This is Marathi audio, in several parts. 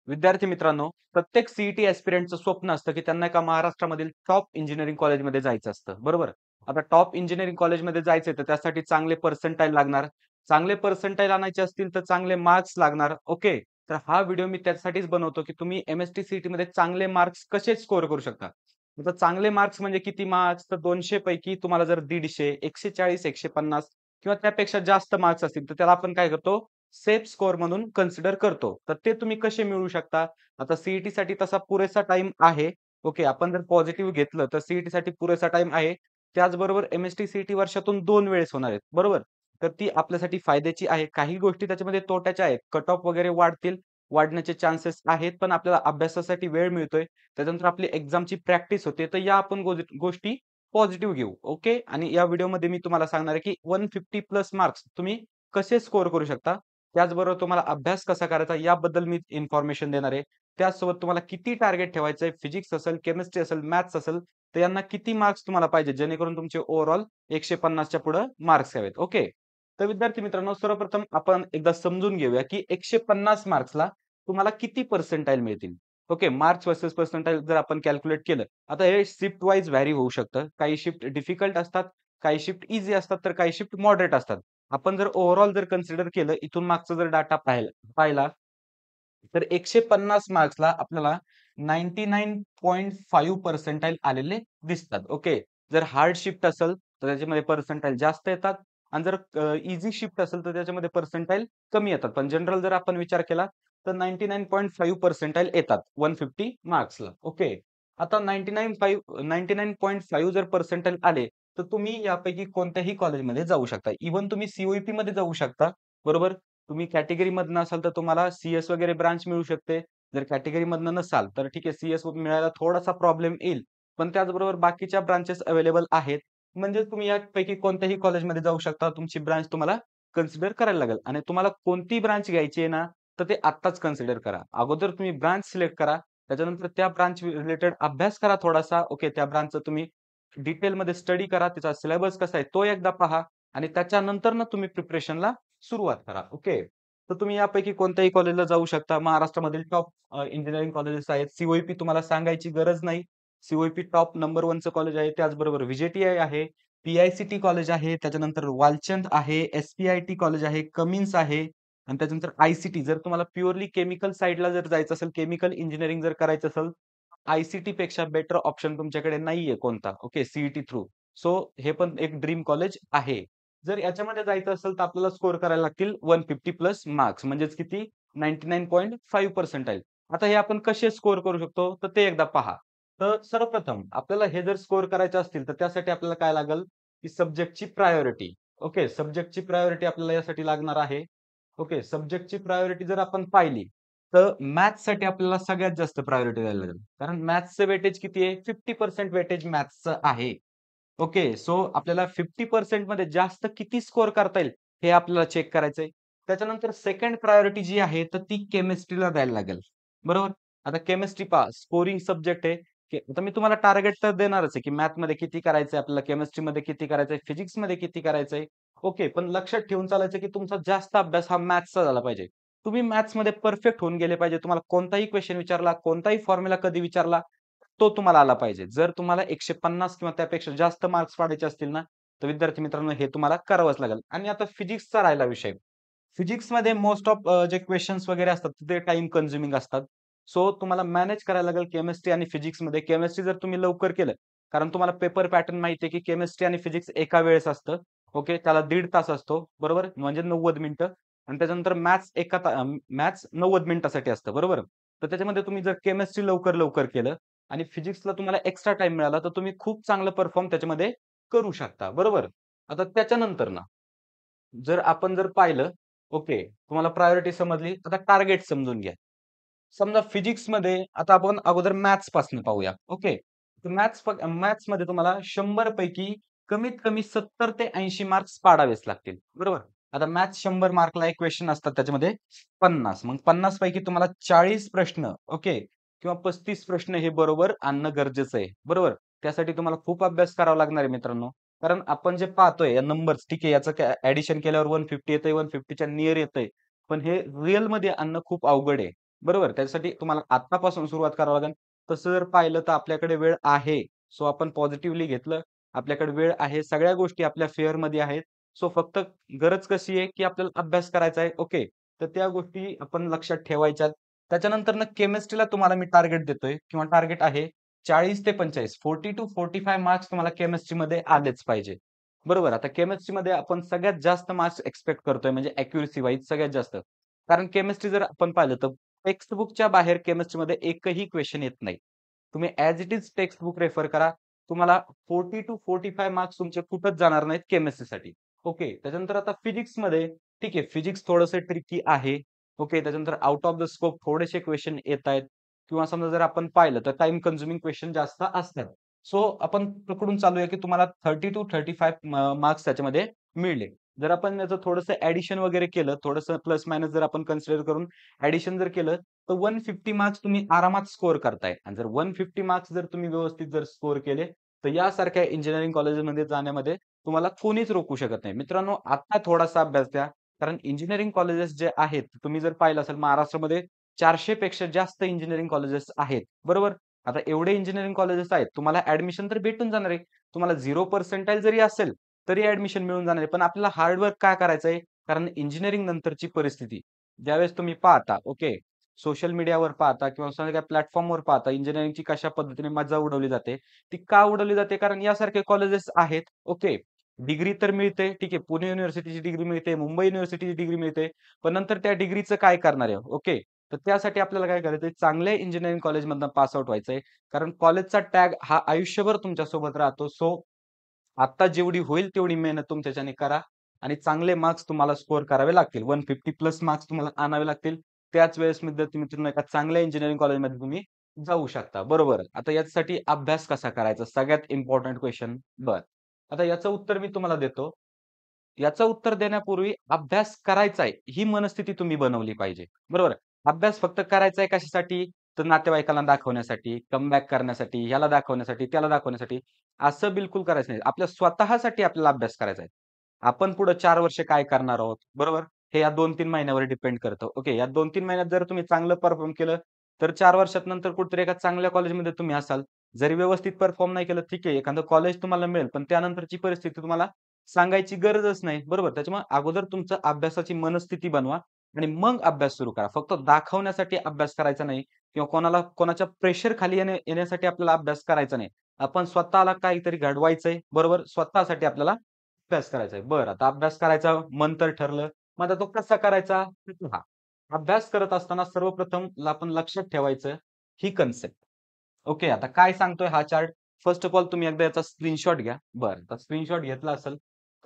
विद्यार्थी मित्रांनो, प्रत्येक सीईटी ॲस्पिरंटचं स्वप्न असतं, की त्यांना एका महाराष्ट्रामधील टॉप इंजिनिअरिंग कॉलेजमध्ये जायचं असतं, बरोबर? आता टॉप इंजिनिअरिंग कॉलेजमध्ये जायचंय, तर त्यासाठी चांगले पर्सेंटाइल लागणार. चांगले पर्सेंटाइल आणायचे असतील, तर चांगले मार्क्स लागणार. ओके. तर हा व्हिडिओ मी त्यासाठीच बनवतो, की तुम्ही एम-एस-टी सीईटीमध्ये चांगले मार्क्स कसे स्कोर करू शकता. आता चांगले मार्क्स म्हणजे किती मार्क्स? तर 200 पैकी तुम्हाला जर 150, 140, 150 किंवा त्यापेक्षा जास्त मार्क्स असतील, तर त्याला आपण काय करतो? सेफ स्कोर म्हणून कन्सिडर करतो. तर ते तुम्ही कसे मिळवू शकता? आता साठी तसा पुरेसा टाईम आहे. ओके. आपण जर पॉझिटिव्ह घेतलं तर साठी पुरेसा टाईम आहे. त्याचबरोबर एम-एस-टी सीईटी वर्षातून 2 वेळेस होणार आहेत. बरोबर? तर ती आपल्यासाठी फायद्याची आहे. काही गोष्टी त्याच्यामध्ये तोट्याच्या आहेत. कट ऑफ वगैरे वाढतील, वाढण्याचे चान्सेस आहेत. पण आपल्याला अभ्यासासाठी वेळ मिळतोय. त्याच्यानंतर आपली एक्झामची प्रॅक्टिस होते. तर या आपण गोष्टी पॉझिटिव्ह घेऊ. ओके. आणि या व्हिडिओमध्ये मी तुम्हाला सांगणार आहे, की 150 प्लस मार्क्स तुम्ही कसे स्कोर करू शकता? त्याचबरोबर तुम्हाला अभ्यास कसा करायचा याबद्दल मी इन्फॉर्मेशन देणार आहे. त्याचसोबत तुम्हाला किती टार्गेट ठेवायचंय, फिजिक्स असेल, केमिस्ट्री असेल, मॅथ्स असेल, तर यांना किती मार्क्स तुम्हाला पाहिजे जेणेकरून तुमचे ओव्हरऑल 150 च्या पुढे मार्क्स यावेत. ओके. तर विद्यार्थी मित्रांनो, सर्वप्रथम आपण एकदा समजून घेऊया, की 150 मार्क्सला तुम्हाला किती पर्सेंटाइल मिळतील. ओके. मार्क्स व्हर्सेस पर्सेंटाइल जर आपण कॅल्क्युलेट केलं, आता हे शिफ्ट वाईज व्हॅरी होऊ शकतं. काही शिफ्ट डिफिकल्ट असतात, काही शिफ्ट ईझी असतात, तर काही शिफ्ट मॉडरेट असतात. आपण जर ओव्हरऑल जर कन्सिडर केलं, इथून मागचा जर डाटा पाहिला, तर 150 मार्क्सला आपल्याला 99.5 पर्सेंटाइल आलेले दिसतात. ओके. जर हार्ड शिफ्ट असेल, तर त्याच्यामध्ये पर्सेंटाइल जास्त येतात आणि जर ईझी शिफ्ट असेल, तर त्याच्यामध्ये पर्सेंटाइल कमी येतात. पण जनरल जर आपण विचार केला, तर 99.5 पर्सेंटाइल येतात 150 मार्क्सला. ओके. आता 99.5 जर पर्सेंटाइल आले, तर तुम्ही यापैकी कोणत्याही कॉलेजमध्ये जाऊ शकता. इव्हन तुम्ही सी-ओ-ई-पीमध्ये जाऊ शकता. बरोबर? तुम्ही कॅटेगरीमधनं असाल तर तुम्हाला सी-एस वगैरे ब्रांच मिळू शकते. जर कॅटेगरीमधनं नसाल तर ठीक आहे, सी-एस मिळायला थोडासा प्रॉब्लेम येईल. पण त्याचबरोबर बाकीच्या ब्रांचेस अवेलेबल आहेत. म्हणजे तुम्ही यापैकी कोणत्याही कॉलेजमध्ये जाऊ शकता. तुमची ब्रांच तुम्हाला कन्सिडर करायला लागेल आणि तुम्हाला कोणती ब्रांच घ्यायची आहे ना, तर ते आत्ताच कन्सिडर करा. अगोदर तुम्ही ब्रांच सिलेक्ट करा. त्याच्यानंतर त्या ब्रांच रिलेटेड अभ्यास करा थोडासा. ओके, त्या ब्रांचचं तुम्ही डिटेलमध्ये स्टडी करा. त्याचा सिलेबस कसा आहे तो एकदा पहा आणि त्याच्यानंतर ना तुम्ही प्रिपरेशनला सुरुवात करा. ओके. तर तुम्ही यापैकी कोणत्याही कॉलेजला जाऊ शकता. महाराष्ट्रामधील टॉप इंजिनिअरिंग कॉलेजेस आहेत. सी तुम्हाला सांगायची गरज नाही. सी टॉप नंबर 1चं कॉलेज आहे. त्याचबरोबर व्ही-जे-टी-आय आहे, पी-आय-सी-टी कॉलेज आहे, त्याच्यानंतर वालचंद आहे, एस-पी-आय-टी कॉलेज आहे, कमिन्स आहे आणि त्याच्यानंतर आय-सी-टी. जर तुम्हाला प्युअरली केमिकल साइडला जर जायचं असेल, केमिकल इंजिनिअरिंग जर करायचं असेल, आय-सी-टी पेक्षा बेटर ऑप्शन तुमच्याकडे नाहीये कोणता. Okay, C through. सो हे पण एक ड्रीम कॉलेज आहे. जर याच्यामध्ये जायचं असेल तर आपल्याला स्कोर करायला लागतील 150 प्लस मार्क्स म्हणजेच किती 99.5 पर्सेंटाइल. आता हे आपण कसे स्कोर करू शकतो तर ते एकदा पहा. तर सर्वप्रथम आपल्याला हे जर स्कोर करायचे असतील तर त्यासाठी आपल्याला काय लागेल की सब्जेक्टची प्रायोरिटी. ओके, सब्जेक्टची प्रायोरिटी आपल्याला यासाठी लागणार आहे. ओके, सब्जेक्टची प्रायोरिटी जर आपण पाहिली तर मॅथ्ससाठी आपल्याला सगळ्यात जास्त प्रायोरिटी द्यायला लागेल. कारण मॅथ्सचं वेटेज किती आहे? 50% वेटेज मॅथ्सचं आहे. ओके. सो आपल्याला 50% मध्ये जास्त किती स्कोर करता येईल, हे आपल्याला चेक करायचंय. त्याच्यानंतर सेकंड प्रायोरिटी जी आहे, तर ती केमिस्ट्रीला द्यायला लागेल. बरोबर? आता केमिस्ट्री पहा, स्कोरिंग सब्जेक्ट आहे. आता मी तुम्हाला टार्गेट तर देणारच आहे, की मॅथमध्ये किती करायचंय आपल्याला, केमिस्ट्रीमध्ये किती करायचंय, फिजिक्समध्ये किती करायचंय. ओके. पण लक्षात ठेवून चालायचं, की तुमचा जास्त अभ्यास हा मॅथ्सचा झाला पाहिजे. तुम्ही मॅथ्समध्ये परफेक्ट होऊन गेले पाहिजे. तुम्हाला कोणताही क्वेशन विचारला, कोणताही फॉर्म्युला कधी विचारला, तो तुम्हाला आला पाहिजे. जर तुम्हाला 150 किंवा त्यापेक्षा जास्त मार्क्स पाडायचे असतील ना, तर विद्यार्थी मित्रांनो हे तुम्हाला करावंच लागेल. आणि आता फिजिक्सचा राहिला विषय. फिजिक्समध्ये मोस्ट ऑफ जे क्वेशन्स वगैरे असतात ते टाईम कन्झ्युमिंग असतात. सो तुम्हाला मॅनेज करायला लागेल केमिस्ट्री आणि फिजिक्समध्ये. केमिस्ट्री जर तुम्ही लवकर केलं, कारण तुम्हाला पेपर पॅटर्न माहिती आहे, की केमिस्ट्री आणि फिजिक्स एका वेळेस असतं. ओके. त्याला 1.5 तास असतो. बरोबर? म्हणजे 90 मिनिटं आणि त्याच्यानंतर मॅथ्स 90 मिनिटासाठी असतं. बरोबर? तर त्याच्यामध्ये तुम्ही जर केमिस्ट्री लवकर केलं आणि फिजिक्सला तुम्हाला एक्स्ट्रा टाईम मिळाला, तर तुम्ही खूप चांगलं परफॉर्म त्याच्यामध्ये करू शकता. बरोबर? आता त्याच्यानंतर ना, जर आपण जर पाहिलं, ओके, तुम्हाला प्रायोरिटी समजली, आता टार्गेट समजून घ्या. समजा फिजिक्समध्ये आता आपण अगोदर मॅथ्सपासून पाहूया. ओके. तर मॅथ्समध्ये तुम्हाला 100 पैकी कमीत कमी 70 ते 80 मार्क्स पाडावेच लागतील. बरोबर? आता मॅथ्स 100 मार्कला एक क्वेशन असतात त्याच्यामध्ये 50. मग 50 पैकी तुम्हाला 40 प्रश्न ओके किंवा 35 प्रश्न हे बरोबर आणणं गरजेचं आहे. बरोबर? त्यासाठी तुम्हाला खूप अभ्यास करावा लागणार आहे मित्रांनो. कारण आपण जे पाहतोय या नंबर्स ठीक आहे याचं ॲडिशन केल्यावर 150 येतंय, 150च्या नियर येतंय. पण हे रिअलमध्ये आणणं खूप अवघड आहे. बरोबर. त्याच्यासाठी तुम्हाला आत्तापासून सुरुवात करावी लागेल. तसं जर पाहिलं तर आपल्याकडे वेळ आहे. सो आपण पॉझिटिव्हली घेतलं. आपल्याकडे वेळ आहे. सगळ्या गोष्टी आपल्या फेअरमध्ये आहेत. सो फक्त गरज कशी आहे, की आपल्याला अभ्यास करायचा आहे. ओके. तर त्या गोष्टी आपण लक्षात ठेवायच्यात. त्याच्यानंतरनं केमिस्ट्रीला तुम्हाला मी टार्गेट देतोय किंवा टार्गेट आहे 40 ते 45 40 टू 45 मार्क्स तुम्हाला केमिस्ट्रीमध्ये आलेच पाहिजे. बरोबर. आता केमिस्ट्रीमध्ये आपण सगळ्यात जास्त मार्क्स एक्स्पेक्ट करतोय म्हणजे ॲक्युरसी वाईज सगळ्यात जास्त. कारण केमिस्ट्री जर आपण पाहिलं तर टेक्स्ट बुकच्या बाहेर केमिस्ट्रीमध्ये एकही क्वेशन येत नाही. तुम्ही as it is text book refer करा. तुम्हाला 40 टू 45 मार्क्स तुमचे कुठंच जाणार नाहीत केमिस्ट्रीसाठी. ओके. त्याच्यानंतर आता फिजिक्समध्ये ठीक आहे, फिजिक्स थोडंसं ट्रिकी आहे. ओके. त्याच्यानंतर आउट ऑफ द स्कोप थोडेसे क्वेशन येतायत किंवा समजा जर आपण पाहिलं तर टाईम कन्झ्युमिंग क्वेशन जास्त असतात. सो आपण पकडून चालूया की तुम्हाला 30 टू 35 मार्क्स त्याच्यामध्ये मिळले. जर आपण याचं थोडंसं ॲडिशन वगैरे केलं, थोडंसं प्लस मायनस जर आपण कन्सिडर करून ॲडिशन जर केलं, तर 150 मार्क्स तुम्ही आरामात स्कोर करताय आणि जर 150 मार्क्स जर तुम्ही व्यवस्थित जर स्कोर केले, तर यासारख्या इंजिनिअरिंग कॉलेजमध्ये जाण्यामध्ये तुम्हाला कोणीच रोखू शकत नाही. मित्रांनो, आता थोडासा अभ्यास द्या. कारण इंजिनिअरिंग कॉलेजेस जे आहेत, तुम्ही जर पाहिलं असेल महाराष्ट्रामध्ये 400 पेक्षा जास्त इंजिनिअरिंग कॉलेजेस आहेत. बरोबर? आता एवढे इंजिनिअरिंग कॉलेजेस आहेत, तुम्हाला ॲडमिशन तर भेटून जाणार आहे. तुम्हाला 0 पर्सेंटाइल जरी असेल, तरी ॲडमिशन मिळून जाणार आहे. पण आपल्याला हार्ड वर्क का करायचं आहे? कारण इंजिनिअरिंग नंतरची परिस्थिती ज्यावेळेस तुम्ही पाहता, ओके, सोशल मीडियावर पाहता किंवा सगळ्या प्लॅटफॉर्मवर पाहता इंजिनिअरिंगची कशा पद्धतीने मजा उडवली जाते. ती का उडवली जाते? कारण यासारखे कॉलेजेस आहेत. ओके. डिग्री तर मिळते. ठीक आहे. पुणे युनिव्हर्सिटीची डिग्री मिळते, मुंबई युनिव्हर्सिटीची डिग्री मिळते. पण नंतर त्या डिग्रीचं काय करणार आहे? ओके. तर त्यासाठी आपल्याला काय करायचंय? चांगल्या इंजिनिअरिंग कॉलेजमधनं पास आउट व्हायचंय. कारण कॉलेजचा टॅग हा आयुष्यभर तुमच्यासोबत राहतो. सो आत्ता जेवढी होईल तेवढी मेहनत तुमच्या ह्याच्याने करा आणि चांगले मार्क्स तुम्हाला स्कोर करावे लागतील. 150 प्लस मार्क्स तुम्हाला आणावे लागतील. त्याच वेळेस मित्रांनो एका चांगल्या इंजिनिअरिंग कॉलेजमध्ये तुम्ही जाऊ शकता. बरोबर. आता याच्यासाठी अभ्यास कसा करायचा? सगळ्यात इम्पोर्टंट क्वेशन. बरं. आता याचं उत्तर मी तुम्हाला देतो. याचं उत्तर देण्यापूर्वी अभ्यास करायचा आहे, ही मनस्थिती तुम्ही बनवली पाहिजे. बरोबर. अभ्यास फक्त करायचा आहे कशासाठी? तर नातेवाईकांना दाखवण्यासाठी, कमबॅक करण्यासाठी, ह्याला दाखवण्यासाठी, त्याला दाखवण्यासाठी. असं बिलकुल करायचं नाही. आपल्या स्वतःसाठी आपल्याला अभ्यास करायचा आहे. आपण पुढे 4 वर्ष काय करणार आहोत, बरोबर? हे या 2-3 महिन्यावर डिपेंड करतं. ओके, या 2-3 महिन्यात जर तुम्ही चांगलं परफॉर्म केलं, तर 4 वर्षात नंतर कुठेतरी एका चांगल्या कॉलेजमध्ये तुम्ही असाल. जरी व्यवस्थित परफॉर्म नाही केलं, ठीक आहे, एखादं कॉलेज तुम्हाला मिळेल, पण त्यानंतरची परिस्थिती तुम्हाला सांगायची गरजच नाही, बरोबर? त्याच्यामुळे अगोदर तुमचं अभ्यासाची मनस्थिती बनवा आणि मग अभ्यास सुरू करा. फक्त दाखवण्यासाठी अभ्यास करायचा नाही किंवा कोणाच्या प्रेशर खाली येण्यासाठी आपल्याला अभ्यास करायचा नाही. आपण स्वतःला काहीतरी घडवायचंय, बरोबर? स्वतःसाठी आपल्याला अभ्यास करायचा आहे. बरं, आता अभ्यास करायचा मन तर ठरलं. मग आता तो कसा करायचा? तर पहा, अभ्यास करत असताना सर्वप्रथम आपण लक्षात ठेवायचं ही कन्सेप्ट. ओके, आता काय सांगतोय हा चार्ट? फर्स्ट ऑफ ऑल तुम्ही एकदा याचा स्क्रीनशॉट घ्या. बरं, तर स्क्रीनशॉट घेतला असेल,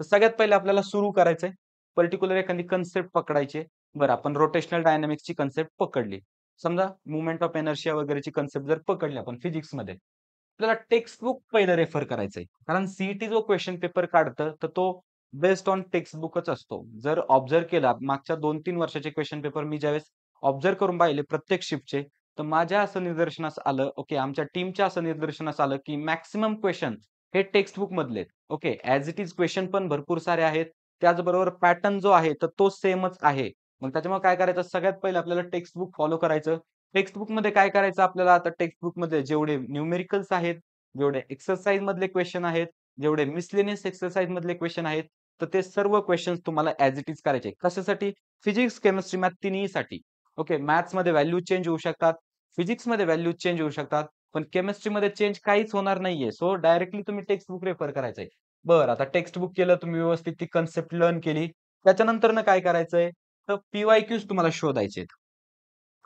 तर सगळ्यात पहिले आपल्याला सुरू करायचंय. पर्टिक्युलर एखादी कन्सेप्ट पकडायची आहे. बरं, आपण रोटेशनल डायनामिक्सची कन्सेप्ट पकडली. समजा मोमेंट ऑफ इनर्शिया वगैरेची कन्सेप्ट जर पकडली आपण फिजिक्समध्ये. आपल्याला टेक्स्ट बुक पहिलं रेफर करायचंय. कारण सी जो क्वेशन पेपर काढतं, तर तो बेस्ड ऑन टेक्स्ट बुकच असतो. जर ऑब्झर्व्ह केला मागच्या 2-3 वर्षाचे क्वेशन पेपर मी ज्यावेळेस ऑब्झर्व्ह करून पाहिले प्रत्येक शिफ्टचे, तर माझ्या असं निदर्शनास आलं, ओके, आमच्या टीमच्या असं निदर्शनास आलं, की मॅक्सिमम क्वेशन हे टेक्स्ट बुक मधले आहेत. Okay, as it is question पण भरपूर सारे आहेत. त्याचबरोबर पॅटर्न जो आहे, तर तो सेमच आहे. मग त्याच्यामुळे काय करायचं, सगळ्यात पहिलं आपल्याला टेक्स्ट बुक फॉलो करायचं. टेक्स्ट बुकमध्ये काय करायचं आपल्याला, आता टेक्स्ट बुकमध्ये जेवढे न्यूमेरिकल्स आहेत, जेवढे एक्सरसाइज मधले क्वेशन आहेत, जेवढे मिसलेनियस एक्सरसाइज मधले क्वेशन आहेत, तर ते सर्व क्वेशन्स तुम्हाला ॲज इट इज करायचे. कशासाठी? फिजिक्स, केमिस्ट्री, मॅथ तिन्हीसाठी. ओके, मॅथ्समध्ये व्हॅल्यू चेंज होऊ शकतात. फिजिक्समध्ये व्हॅल्यू चेंज होऊ शकतात. पण केमिस्ट्रीमध्ये चेंज काहीच होणार नाहीये. सो डायरेक्टली तुम्ही टेक्स्ट बुक रेफर करायचंय. बरं, आता टेक्स्ट बुक केलं तुम्ही व्यवस्थित ती कन्सेप्ट लर्न केली. त्याच्यानंतरनं काय करायचंय? तर पी-वाय-क्यूज तुम्हाला शोधायचेत.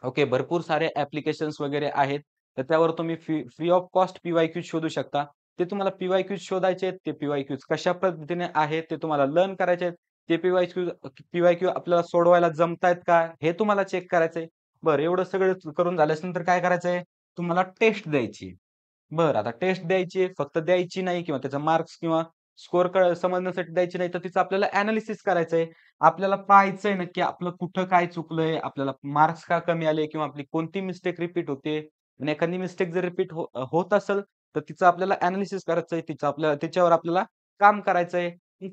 ओके, भरपूर सारे ॲप्लिकेशन्स वगैरे आहेत. तर त्यावर तुम्ही फ्री ऑफ कॉस्ट पी-वाय-क्यूज शोधू शकता. ते तुम्हाला पी-वाय-क्यूज शोधायचे आहेत. ते पी-वाय-क्यूज कशा पद्धतीने आहेत ते तुम्हाला लर्न करायचे आहेत. ते पी-वाय-क्यू आपल्याला सोडवायला जमतायत का? हे तुम्हाला चेक करायचंय. बरं, एवढं सगळं करून झाल्यानंतर काय करायचंय? तुम्हाला टेस्ट द्यायची. बरं, आता टेस्ट द्यायची आहे, फक्त द्यायची नाही किंवा त्याचा मार्क्स किंवा स्कोर समजण्यासाठी द्यायची नाही, तर तिचं आपल्याला एनालिसिस करायचंय. आपल्याला पाहायचंय नक्की आपलं कुठं काय चुकलंय, आपल्याला मार्क्स का कमी आले किंवा आपली कोणती मिस्टेक रिपीट होते आणि एखादी मिस्टेक जर रिपीट होत असेल, तर तिचं आपल्याला एनालिसिस करायचंय. त्याच्यावर आपल्याला काम करायचंय.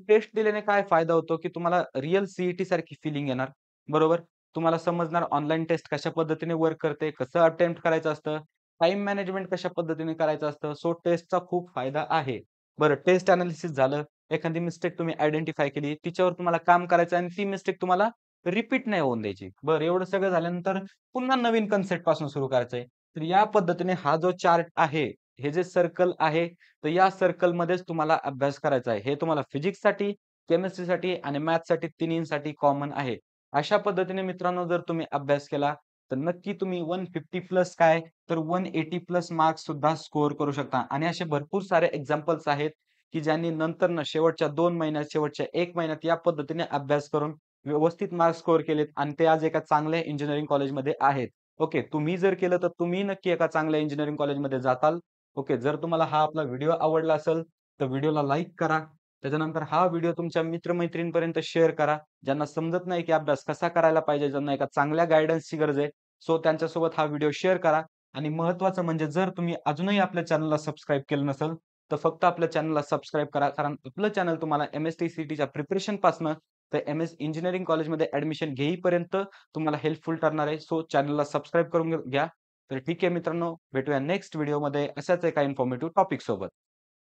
टेस्ट दिल्याने काय फायदा होतो, की तुम्हाला रिअल सी सारखी फीलिंग येणार. बरोबर? तुम्हाला समजणार ऑनलाईन टेस्ट कशा पद्धतीने वर्क करते, कसं अटेम्प्ट करायचं असतं, टाईम मॅनेजमेंट कशा पद्धतीने करायचं असतं. सो टेस्टचा खूप फायदा आहे. बरं टेस्ट एनालिसिस झालं. एखादी मिस्टेक तुम्ही आयडेंटिफाय केली, तिच्यावर तुम्हाला काम करायचं आणि ती मिस्टेक तुम्हाला रिपीट नाही होऊन द्यायची. बरं एवढं सगळं झाल्यानंतर पुन्हा नवीन कन्सेप्ट पासून सुरू करायचंय. तर या पद्धतीने हा जो चार्ट आहे, हे जे सर्कल आहे, तर या सर्कलमध्येच तुम्हाला अभ्यास करायचा आहे. हे तुम्हाला फिजिक्ससाठी, केमिस्ट्रीसाठी आणि मॅथ्ससाठी तिन्हींसाठी कॉमन आहे. अशा पद्धतीने मित्रांनो जर तुम्ही अभ्यास केला, तर नक्की तुम्ही 150 प्लस काय, तर 180 प्लस मार्क्स सुद्धा स्कोर करू शकता आणि असे भरपूर सारे एक्झाम्पल्स आहेत, की ज्यांनी नंतरनं शेवटच्या 2 महिन्यात, शेवटच्या 1 महिन्यात या पद्धतीने अभ्यास करून व्यवस्थित मार्क्स स्कोर केलेत आणि ते आज एका चांगल्या इंजिनिअरिंग कॉलेजमध्ये आहेत. ओके, तुम्ही जर केलं तर तुम्ही नक्की एका चांगल्या इंजिनिअरिंग कॉलेजमध्ये जाताल. ओके, जर तुम्हाला हा आपला व्हिडिओ आवडला असेल, तर व्हिडिओला लाईक करा. त्याच्यानंतर हा व्हिडिओ तुमच्या मित्र-मैत्रिणींपर्यंत शेअर करा. ज्यांना समजत नाही की अभ्यास कसा करायला पाहिजे, ज्यांना एका चांगल्या गाईडन्सची गरज आहे. सो त्यांच्यासोबत हा व्हिडिओ शेअर करा आणि महत्त्वाचं म्हणजे जर तुम्ही अजूनही आपल्या चॅनलला सबस्क्राईब केलं नसेल, तर फक्त आपल्या चॅनलला सबस्क्राईब करा. कारण आपलं चॅनल तुम्हाला एम-एस-टी, सी-ई-टीच्या प्रिपरेशनपासनं तर एम-एस इंजिनिअरिंग कॉलेजमध्ये ॲडमिशन घेईपर्यंत तुम्हाला हेल्पफुल ठरणार आहे. सो चॅनलला सबस्क्राईब करून घ्या. तर ठीक आहे मित्रांनो, भेटूया नेक्स्ट व्हिडिओमध्ये अशाच एका इन्फॉर्मेटिव्ह टॉपिक सोबत.